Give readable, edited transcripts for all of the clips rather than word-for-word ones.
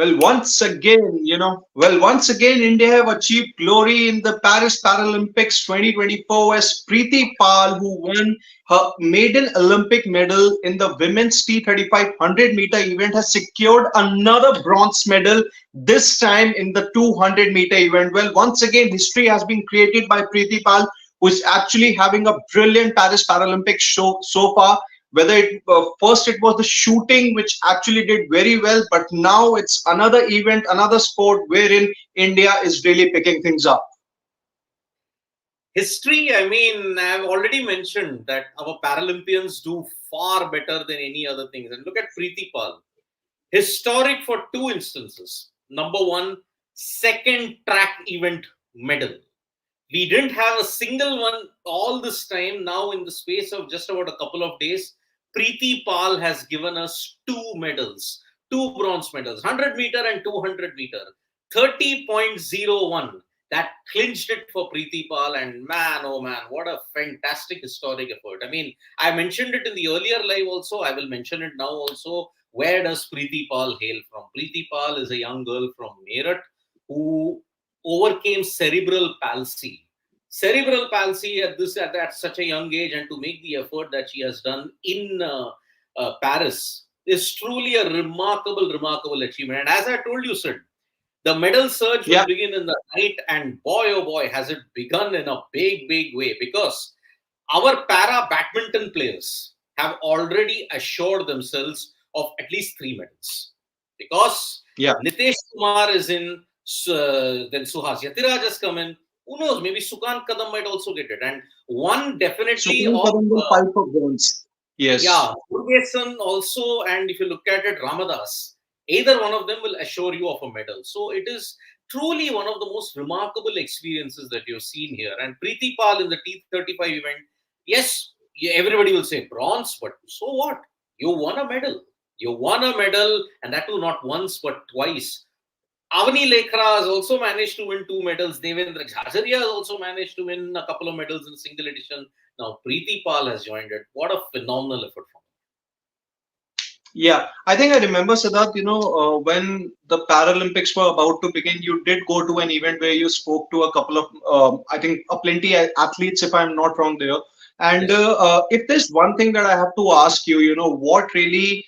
Once again, India have achieved glory in the Paris Paralympics 2024 as Preeti Pal, who won her maiden Olympic medal in the women's T35 100-meter event, has secured another bronze medal, this time in the 200-meter event. Well, once again, history has been created by Preeti Pal, who is actually having a brilliant Paris Paralympics show so far. Whether it first it was the shooting which actually did very well, but now it's another event, another sport wherein India is really picking things up. History, I mean, I've already mentioned that our Paralympians do far better than any other things. And look at Preeti Pal. Historic for two instances. Number one, second track event medal. We didn't have a single one all this time. Now, in the space of just about a couple of days, Preeti Pal has given us two medals, two bronze medals, 100-meter and 200-meter, 30.01. That clinched it for Preeti Pal, and man, oh man, what a fantastic historic effort. I mean, I mentioned it in the earlier live also. I will mention it now also. Where does Preeti Pal hail from? Preeti Pal is a young girl from Meerut who overcame cerebral palsy. Cerebral palsy at such a young age, and to make the effort that she has done in Paris is truly a remarkable achievement. And as I told you, Sid, the medal surge will Yeah, begin in the night, and boy, oh boy, has it begun in a big way, because our para badminton players have already assured themselves of at least three medals. Because yeah. Nitesh Kumar is in, then Suhas Yatiraj has come in. Who knows? Maybe Sukan Kadam might also get it. And one definitely Supreme of, Kadam will fight for bronze. yeah, Yes. Murugesan also, and if you look at it, Ramadas, either one of them will assure you of a medal. So it is truly one of the most remarkable experiences that you've seen here. And Preeti Pal in the T35 event, yes, everybody will say bronze, but so what? You won a medal. You won a medal, and that too not once but twice. Avani Lekhra has also managed to win two medals. Devendra Jhajaria has also managed to win a couple of medals in single edition. Now Preeti Pal has joined it. What a phenomenal effort from Yeah, I think I remember, Siddharth, when the Paralympics were about to begin, you did go to an event where you spoke to a couple of, I think, a plenty athletes, if I'm not wrong there. her. And Yes. if there's one thing that I have to ask you, what really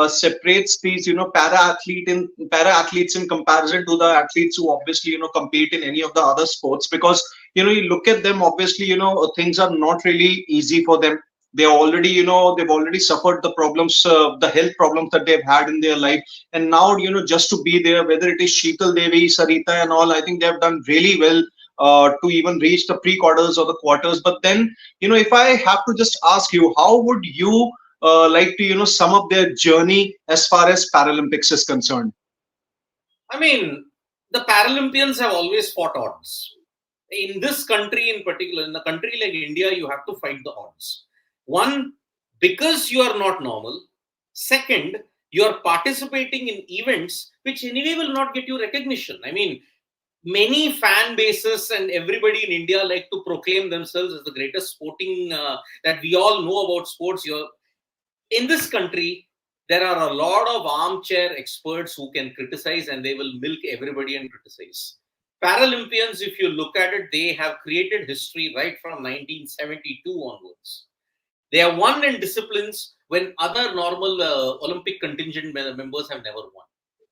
separates these, para athletes in comparison to the athletes who obviously, compete in any of the other sports? Because, you look at them, obviously, things are not really easy for them. They've already suffered the problems, the health problems that they've had in their life, and now, just to be there, whether it is Sheetal Devi, Sarita and all, I think they've done really well to even reach the pre-quarters or the quarters. But then, if I have to just ask you, how would you like to sum up their journey as far as Paralympics is concerned? I mean, the Paralympians have always fought odds. In this country in particular, in a country like India, you have to fight the odds. One, because you are not normal. Second, you are participating in events which anyway will not get you recognition. I mean, many fan bases and everybody in India like to proclaim themselves as the greatest sporting that we all know about sports. In this country, there are a lot of armchair experts who can criticize, and they will milk everybody and criticize. Paralympians, if you look at it, they have created history right from 1972 onwards. They have won in disciplines when other normal Olympic contingent members have never won.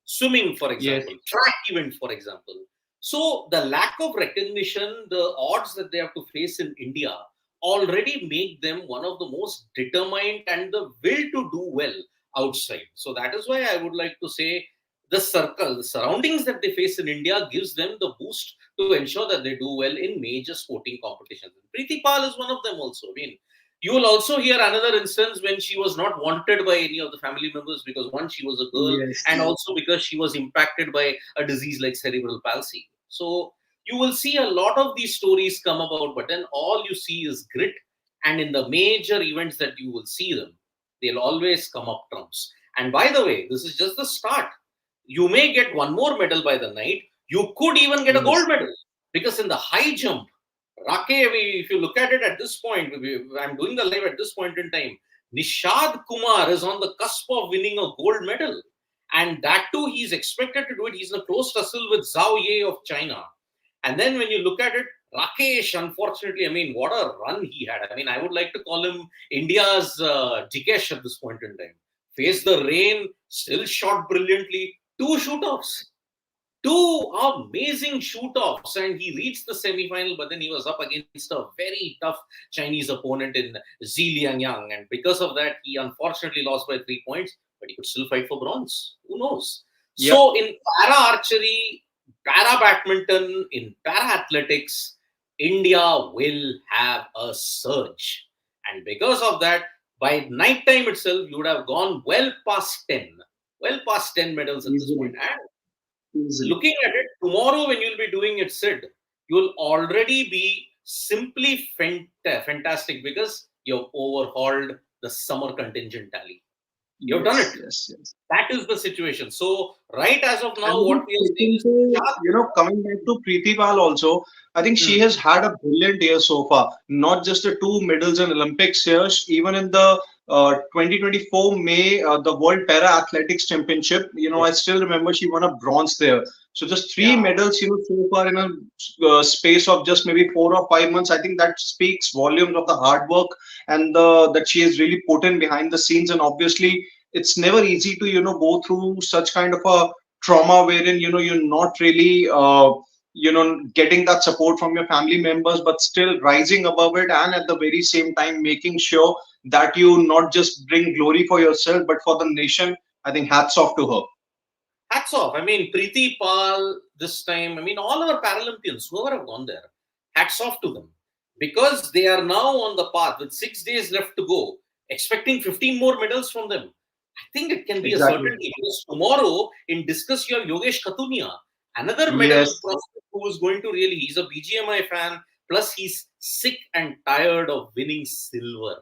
Swimming, for Yes. example, track event, for example. So the lack of recognition, the odds that they have to face in India already make them one of the most determined and the will to do well outside. So that is why I would like to say the circle, the surroundings that they face in India gives them the boost to ensure that they do well in major sporting competitions. Preeti Pal is one of them also. I mean, you will also hear another instance when she was not wanted by any of the family members because one, she was a girl, Yes. and also because she was impacted by a disease like cerebral palsy. So you will see a lot of these stories come about, but then all you see is grit. And in the major events that you will see them, they'll always come up trumps. And by the way, this is just the start. You may get one more medal by the night. You could even get a Yes. gold medal because in the high jump, if you look at it at this point, I'm doing the live at this point in time. Nishad Kumar is on the cusp of winning a gold medal. And that too, he's expected to do it. He's in a close tussle with Zhao Ye of China. And then when you look at it, Rakesh, unfortunately, I mean, what a run he had. I mean, I would like to call him India's Jikesh at this point in time. Faced the rain, still shot brilliantly. Two shoot-offs. Two amazing shoot-offs. And he reached the semi-final, but then he was up against a very tough Chinese opponent in Zhi Liangyang. And because of that, he unfortunately lost by 3 points, but he could still fight for bronze. Who knows? Yeah. So in para-archery, para-badminton, in para-athletics, India will have a surge. And because of that, by night time itself, you would have gone well past 10 medals at this Easily. point. And Easily. looking at it, tomorrow when you'll be doing it, Sid, you'll already be simply fantastic because you've overhauled the summer contingent tally. You've done it. Yes, yes. That is the situation. So, right as of And now, what we are saying is, coming back to Preethi Pal also, I think she Hmm. has had a brilliant year so far. Not just the two medals in Olympics here, even in the 2024 May, the World Para Athletics Championship, I still remember she won a bronze there. So just three Yeah, medals, so far in a space of just maybe 4 or 5 months. I think that speaks volumes of the hard work and that she has really put in behind the scenes. And obviously, it's never easy to go through such kind of a trauma wherein you're not really getting that support from your family members, but still rising above it, and at the very same time making sure that you not just bring glory for yourself but for the nation. I think hats off to her. hats off. I mean, Preeti Pal this time, I mean, all our Paralympians, whoever have gone there, hats off to them because they are now on the path with 6 days left to go, expecting 15 more medals from them. I think it can be a Exactly. certainty because tomorrow in discus you have Yogesh Katunia, another medal Yes. prospect who is going to really, he's a BGMI fan, plus he's sick and tired of winning silver.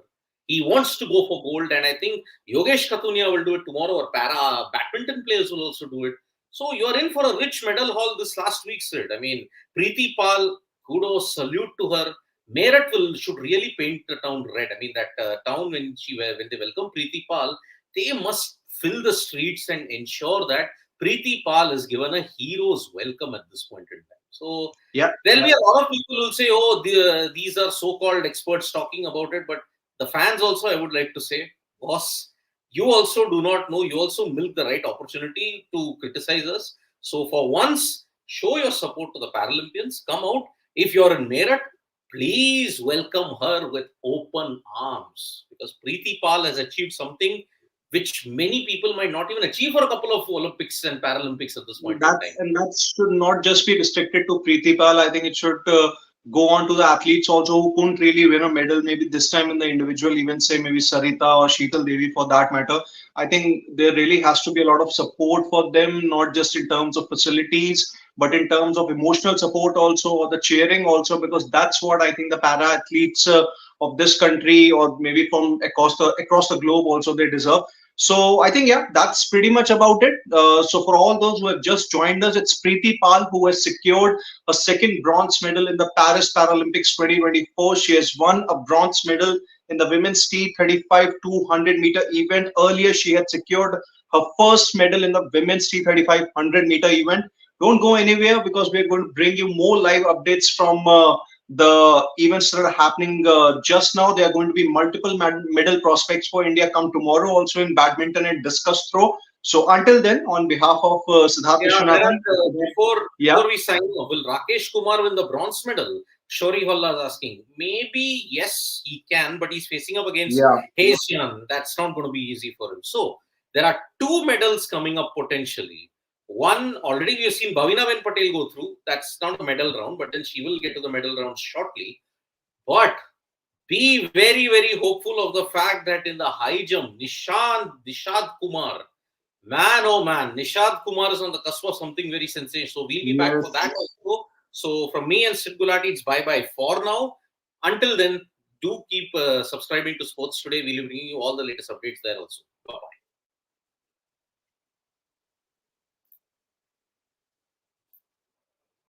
He wants to go for gold, and I think Yogesh Katunia will do it tomorrow, or para badminton players will also do it. So you're in for a rich medal haul this last week, Sid. I mean, Preeti Pal, kudos, salute to her. Meerut should really paint the town red. I mean, that town when they welcome Preeti Pal, they must fill the streets and ensure that Preeti Pal is given a hero's welcome at this point in time. So Yeah. there'll be a lot of people who will say, "Oh, these are so-called experts talking about it," but the fans also, I would like to say, boss, you also do not know. You also milk the right opportunity to criticize us. So for once, show your support to the Paralympians. Come out. If you're in Meerut, please welcome her with open arms because Preeti Pal has achieved something which many people might not even achieve for a couple of Olympics and Paralympics at this point in time. That should not just be restricted to Preeti Pal. I think it should go on to the athletes also who couldn't really win a medal. Maybe this time in the individual events, say maybe Sarita or Sheetal Devi for that matter. I think there really has to be a lot of support for them, not just in terms of facilities, but in terms of emotional support also, or the cheering also, because that's what I think the para athletes of this country, or maybe from across the globe also, they deserve. So I think, yeah, that's pretty much about it. So for all those who have just joined us, it's Preeti Pal who has secured a second bronze medal in the Paris Paralympics 2024. She has won a bronze medal in the women's T35 200-meter event. Earlier, she had secured her first medal in the women's T35 100-meter event. Don't go anywhere because we're going to bring you more live updates from the events that are happening just now. There are going to be multiple medal prospects for India come tomorrow, also in badminton and discus throw. So until then, on behalf of Siddharth Yeah, Vishwanathan, before we sign off, will Rakesh Kumar win the bronze medal? Shori Holla is asking. Maybe, yes, he can, but he's facing up against Haitian. That's not going to be easy for him. So, there are two medals coming up potentially. One, already we have seen Bhavina Ben Patel go through. That's not a medal round, but then she will get to the medal round shortly. But be very, very hopeful of the fact that in the high jump, Nishad Kumar, man, oh man, Nishad Kumar is on the cusp of something very sensational. So we'll be back for that also. So from me and Sid Gulati, it's bye-bye for now. Until then, do keep subscribing to Sports Today. We'll bring you all the latest updates there also. Bye-bye.